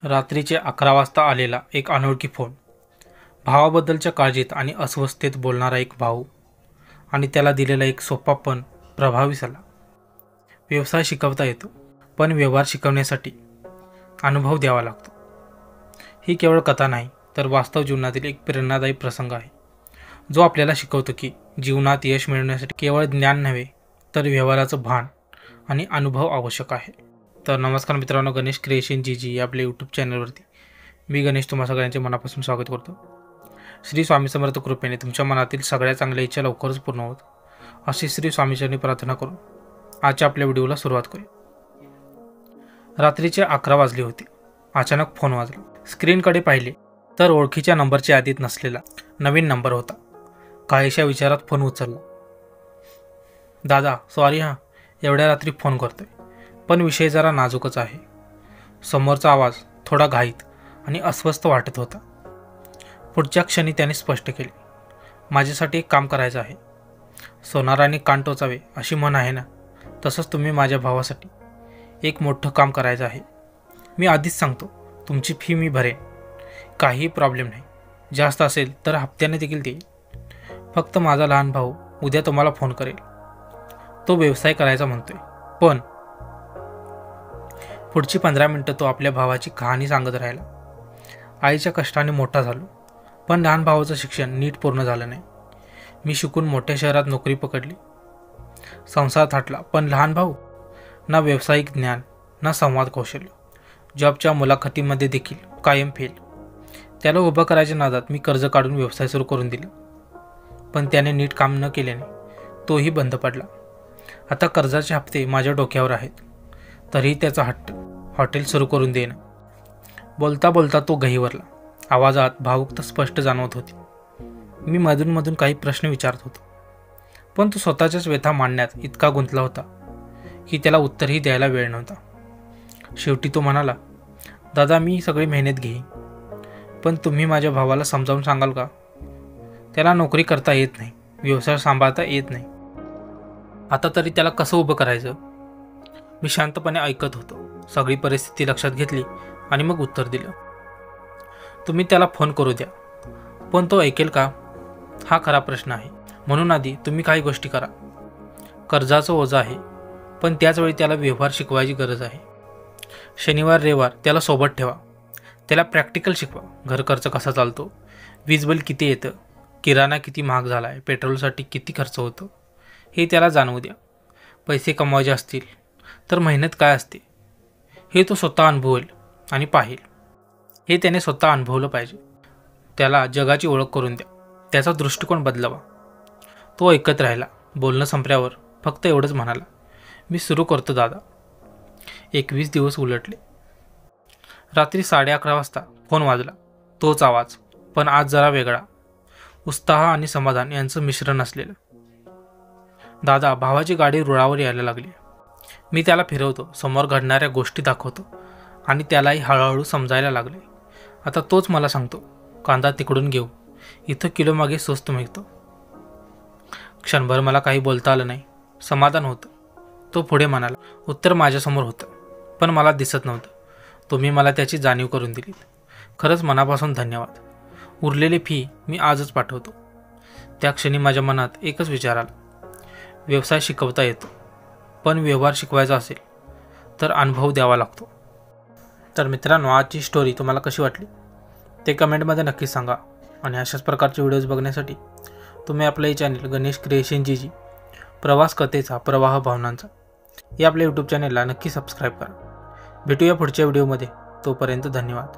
रात्रीचे 11 वाजता आलेला एक अनोळखी फोन. भावाबद्दलच्या काळजीत आणि अस्वस्थतेत बोलणारा एक भाऊ आणि त्याला दिलेला एक सोपा पण प्रभावी सल्ला. व्यवसाय शिकवता येतो, पण व्यवहार शिकवण्यासाठी अनुभव द्यावा लागतो. ही केवळ कथा नाही, तर वास्तव जीवनातील एक प्रेरणादायी प्रसंग आहे, जो आपल्याला शिकवतो की जीवनात यश मिळवण्यासाठी केवळ ज्ञान नव्हे, तर व्यवहाराचं भान आणि अनुभव आवश्यक आहे. तर नमस्कार मित्रांनो, गणेश क्रिएशन जी आपल्या यूट्यूब चॅनलवरती मी गणेश तुम्हा सगळ्यांचे मनापासून स्वागत करतो. श्री स्वामी समर्थ कृपेने तुमच्या मनातील सगळ्या चांगल्या इच्छा लवकरच पूर्ण होत, अशी श्री स्वामीचरणी प्रार्थना करून आजच्या आपल्या व्हिडिओला सुरुवात करूया. रात्रीचे 11 वाजले होते. अचानक फोन वाजला. स्क्रीनकडे पाहिले तर ओळखीच्या नंबरच्या यादीत नसलेला नवीन नंबर होता. काहीशा विचारात फोन उचलला. दादा, सॉरी हां, एवढ्या रात्री फोन करतोय, पण विषय जरा नाजूकच आहे. समोरचा आवाज थोडा घाईत आणि अस्वस्थ वाटत होता. पुढच्या क्षणी त्याने स्पष्ट केले, माझ्यासाठी एक काम करायचं आहे. सोनाराने कान टोचावे अशी म्हण आहे ना, तसंच तुम्ही माझ्या भावासाठी एक मोठं काम करायचं आहे. मी आधीच सांगतो, तुमची फी मी भरेन, काहीही प्रॉब्लेम नाही. जास्त असेल तर हप्त्याने देखील देईल. फक्त माझा लहान भाऊ उद्या तुम्हाला फोन करेल. तो व्यवसाय करायचा म्हणतोय, पण पुढची 15 मिनिटं तो आपल्या भावाची कहाणी सांगत राहिला. आईच्या कष्टाने मोठा झालो, पण लहान भावाचं शिक्षण नीट पूर्ण झालं नाही. मी शिकून मोठ्या शहरात नोकरी पकडली, संसार थाटला, पण लहान भाऊ ना व्यावसायिक ज्ञान ना संवाद कौशल्य. जॉबच्या मुलाखतीमध्ये देखील कायम फेल. त्याला उभं करायच्या नादात मी कर्ज काढून व्यवसाय सुरू करून दिला, पण त्याने नीट काम न केल्याने तोही बंद पडला. आता कर्जाचे हप्ते माझ्या डोक्यावर आहेत, तरीही त्याचा हट्ट हॉटेल सुरू करून देणं. बोलता बोलता तो गहिवरला. आवाजात भावुकता स्पष्ट जाणवत होती. मी मधून काही प्रश्न विचारत होतो, पण तो स्वतःच्याच व्यथा मांडण्यात इतका गुंतला होता की त्याला उत्तरही द्यायला वेळ नव्हता. शेवटी तो म्हणाला, दादा, मी सगळी मेहनत घेईन, पण तुम्ही माझ्या भावाला समजावून सांगाल का? त्याला नोकरी करता येत नाही, व्यवसाय सांभाळता येत नाही. आता तरी त्याला कसं उभं करायचं? मी शांतपणे ऐकत होतो, सगळी परिस्थिती लक्षात घेतली आणि मग उत्तर दिलं. तुम्ही त्याला फोन करू द्या, पण तो ऐकेल का? हा खरा प्रश्न आहे. म्हणून आधी तुम्ही काही गोष्टी करा. कर्जाचं ओझं आहे, पण त्याचवेळी त्याला व्यवहार शिकवायची गरज आहे. शनिवार रविवार त्याला सोबत ठेवा. त्याला प्रॅक्टिकल शिकवा. घर खर्च कसा चालतो, वीज बिल किती येतं, किराणा किती महाग झाला आहे, पेट्रोलसाठी किती खर्च होतो, हे त्याला जाणवू द्या. पैसे कमवायचे असतील तर मेहनत काय असते हे तो स्वतः अनुभवेल आणि पाहिल. हे त्याने स्वतः अनुभवलं पाहिजे. त्याला जगाची ओळख करून द्या. त्याचा दृष्टिकोन बदलावा. तो ऐकत राहिला. बोलणं संपल्यावर फक्त एवढंच म्हणाला, मी सुरू करतो दादा. 21 दिवस उलटले. रात्री 11:30 वाजता फोन वाजला. तोच आवाज, पण आज जरा वेगळा. उत्साह आणि समाधान यांचं मिश्रण असलेलं. दादा, भावाची गाडी रुळावर यायला लागली. मी त्याला फिरवतो, समोर घडणाऱ्या गोष्टी दाखवतो आणि त्यालाही हळूहळू समजायला लागले. आता तोच मला सांगतो, कांदा तिकडून घेऊ, इथं किलोमागे स्वस्त मिळतो. क्षणभर मला काही बोलता आलं नाही. समाधान होतं. तो पुढे म्हणाला, उत्तर माझ्यासमोर होतं, पण मला दिसत नव्हतं. तुम्ही मला त्याची जाणीव करून दिलीत. खरंच मनापासून धन्यवाद. उरलेली फी मी आजच पाठवतो. त्या क्षणी माझ्या मनात एकच विचार आला, व्यवसाय शिकवता येतो, पण व्यवहार शिकवायचा असेल तर अनुभव द्यावा लागतो. तर मित्रांनो, आजची स्टोरी तुम्हाला कशी वाटली ते कमेंटमध्ये नक्कीच सांगा. आणि अशाच प्रकारचे व्हिडिओज बघण्यासाठी तुम्ही आपलं हे चॅनल गणेश क्रिएशन जी प्रवास कथेचा प्रवाह भावनांचा या आपल्या यूट्यूब चॅनलला नक्की सबस्क्राईब करा. भेटूया पुढच्या व्हिडिओमध्ये. तोपर्यंत धन्यवाद.